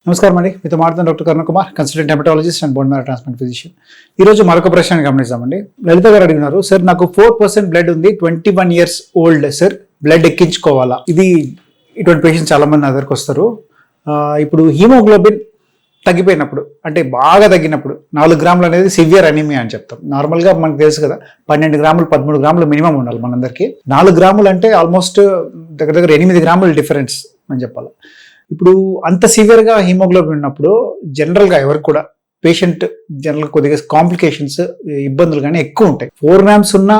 నమస్కారం అండి, మీతో మాట్లాడుతున్న doctor Karuna Kumar, consultant haematologist and bone marrow transplant physician. ఈ రోజు మరొక ప్రశ్న గమనిద్దామండి. లలిత గారు అడిగినారు, సార్ నాకు 4% బ్లడ్ ఉంది, 21 years ఓల్డ్ సార్, బ్లడ్ ఎక్కించుకోవాలా? ఇటువంటి పేషెంట్స్ చాలా మంది నా దగ్గరకు వస్తారు. ఇప్పుడు హీమోగ్లోబిన్ తగ్గిపోయినప్పుడు, అంటే బాగా తగ్గినప్పుడు 4 గ్రాములు అనేది సివియర్ అనీమియా అని చెప్తాం. నార్మల్గా మనకు తెలుసు కదా, 12 గ్రాములు 13 గ్రాములు మినిమం ఉండాలి మనందరికీ. 4 గ్రాములు అంటే ఆల్మోస్ట్ దగ్గర 8 గ్రాముల డిఫరెన్స్ అని చెప్పాలి. ఇప్పుడు అంత సివియర్గా హీమోగ్లోబిన్ ఉన్నప్పుడు జనరల్గా ఎవరికి కూడా పేషెంట్ జనరల్ కొద్దిగా కాంప్లికేషన్స్, ఇబ్బందులు కానీ ఎక్కువ ఉంటాయి. 4 grams ఉన్న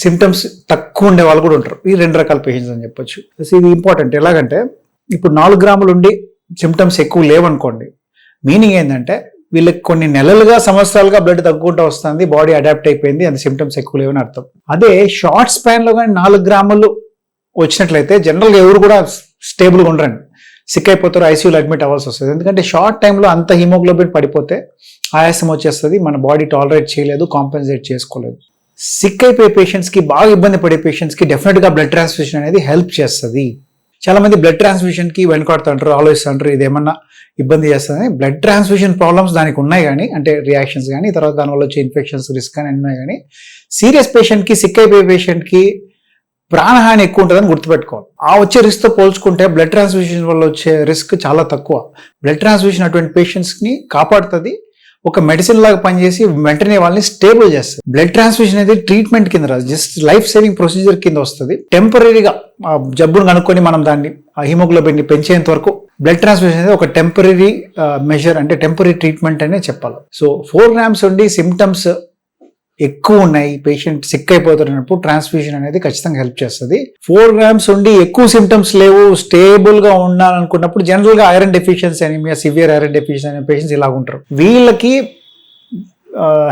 సిమ్టమ్స్ తక్కువ ఉండే వాళ్ళు కూడా ఉంటారు. ఈ 2 రకాల పేషెంట్స్ అని చెప్పొచ్చు. ఇది ఇంపార్టెంట్. ఎలాగంటే ఇప్పుడు 4 గ్రాములు ఉండి సిమ్టమ్స్ ఎక్కువ లేవనుకోండి, మీనింగ్ ఏంటంటే వీళ్ళకి కొన్ని నెలలుగా సంవత్సరాలుగా బ్లడ్ తగ్గుకుంటూ వస్తుంది, బాడీ అడాప్ట్ అయిపోయింది, అంత సిమ్టమ్స్ ఎక్కువ లేవని అర్థం. అదే షార్ట్ స్పాన్లో కానీ 4 గ్రాములు వచ్చినట్లయితే జనరల్గా ఎవరు కూడా స్టేబుల్గా ఉండరండి, సిక్ అయిపోతారు, ఐసీయూలో అడ్మిట్ అవ్వాల్సి వస్తుంది. ఎందుకంటే షార్ట్ టైంలో అంత హిమోగ్లోబిన్ పడిపోతే ఆయాసం వచ్చేస్తుంది, మన బాడీ టాలరేట్ చేయలేదు, కాంపెన్సేట్ చేసుకోలేదు. సిక్ అయిపోయే పేషెంట్స్కి, బాగా ఇబ్బంది పడే పేషెంట్స్కి డెఫినెట్గా బ్లడ్ ట్రాన్స్ఫ్యూషన్ అనేది హెల్ప్ చేస్తుంది. చాలా మంది బ్లడ్ ట్రాన్స్ఫ్యూషన్కి వెనుకాడుతుంటారు, ఆలోచిస్తుంటారు ఇది ఏమన్నా ఇబ్బంది చేస్తుందని. బ్లడ్ ట్రాన్స్ఫ్యూషన్ ప్రాబ్లమ్స్ దానికి ఉన్నాయి కానీ, అంటే రియాక్షన్స్ కానీ, తర్వాత దానివల్ల వచ్చే ఇన్ఫెక్షన్స్ రిస్క్ కానీ ఉన్నాయి. కానీ సీరియస్ పేషెంట్కి, సిక్ అయిపోయే పేషెంట్కి ప్రాణహాని ఎక్కువ ఉంటుందని గుర్తుపెట్టుకోవాలి. ఆ వచ్చే రిస్క్తో పోల్చుకుంటే బ్లడ్ ట్రాన్స్ఫ్యూషన్ వల్ల వచ్చే రిస్క్ చాలా తక్కువ. బ్లడ్ ట్రాన్స్ఫ్యూషన్ అటువంటి పేషెంట్స్ని కాపాడుతుంది, ఒక మెడిసిన్ లాగా పనిచేసి వెంటనే వాళ్ళని స్టేబుల్ చేస్తుంది. బ్లడ్ ట్రాన్స్ఫ్యూషన్ అనేది ట్రీట్మెంట్ కింద రాదు, జస్ట్ లైఫ్ సేవింగ్ ప్రొసీజర్ కింద వస్తుంది. టెంపరీగా ఆ జబ్బును కనుక్కొని మనం దాన్ని ఆ హిమోగ్లోబిన్ని పెంచేంత వరకు బ్లడ్ ట్రాన్స్ఫ్యూషన్ అనేది ఒక టెంపరీ మెజర్, అంటే టెంపరీ ట్రీట్మెంట్ అనే చెప్పాలి. సో 4 grams ఉండి సిమ్టమ్స్ ఎక్కువ ఉన్నాయి, పేషెంట్ సిక్ అయిపోతున్నప్పుడు ట్రాన్స్ఫ్యూషన్ అనేది ఖచ్చితంగా హెల్ప్ చేస్తుంది. 4 grams ఉండి ఎక్కువ సిమ్టమ్స్ లేవు, స్టేబుల్గా ఉండాలనుకున్నప్పుడు జనరల్గా iron deficiency anaemia, severe iron deficiency అనే పేషెంట్స్ ఇలాగ ఉంటారు. వీళ్ళకి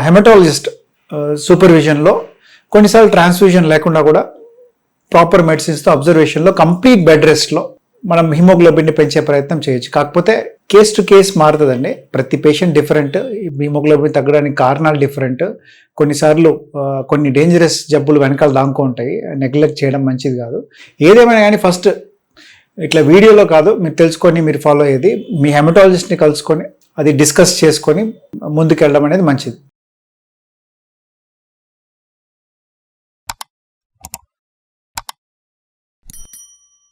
హెమటాలజిస్ట్ సూపర్విజన్లో కొన్నిసార్లు ట్రాన్స్ఫ్యూషన్ లేకుండా కూడా ప్రాపర్ మెడిసిన్స్తో అబ్జర్వేషన్లో కంప్లీట్ బెడ్ రెస్ట్లో మనం హిమోగ్లోబిన్ని పెంచే ప్రయత్నం చేయొచ్చు. కాకపోతే కేస్ టు కేస్ మారుతుందండి, ప్రతి పేషెంట్ డిఫరెంట్, హిమోగ్లోబిన్ తగ్గడానికి కారణాలు డిఫరెంట్. కొన్నిసార్లు కొన్ని డేంజరస్ జబ్బులు వెనకాల దాంకో ఉంటాయి, నెగ్లెక్ట్ చేయడం మంచిది కాదు. ఏదేమైనా కానీ ఫస్ట్ ఇట్లా వీడియోలో కాదు, మీరు తెలుసుకొని మీరు ఫాలో అయ్యేది, మీ హెమటాలజిస్ట్ని కలుసుకొని అది డిస్కస్ చేసుకొని ముందుకెళ్ళడం అనేది మంచిది.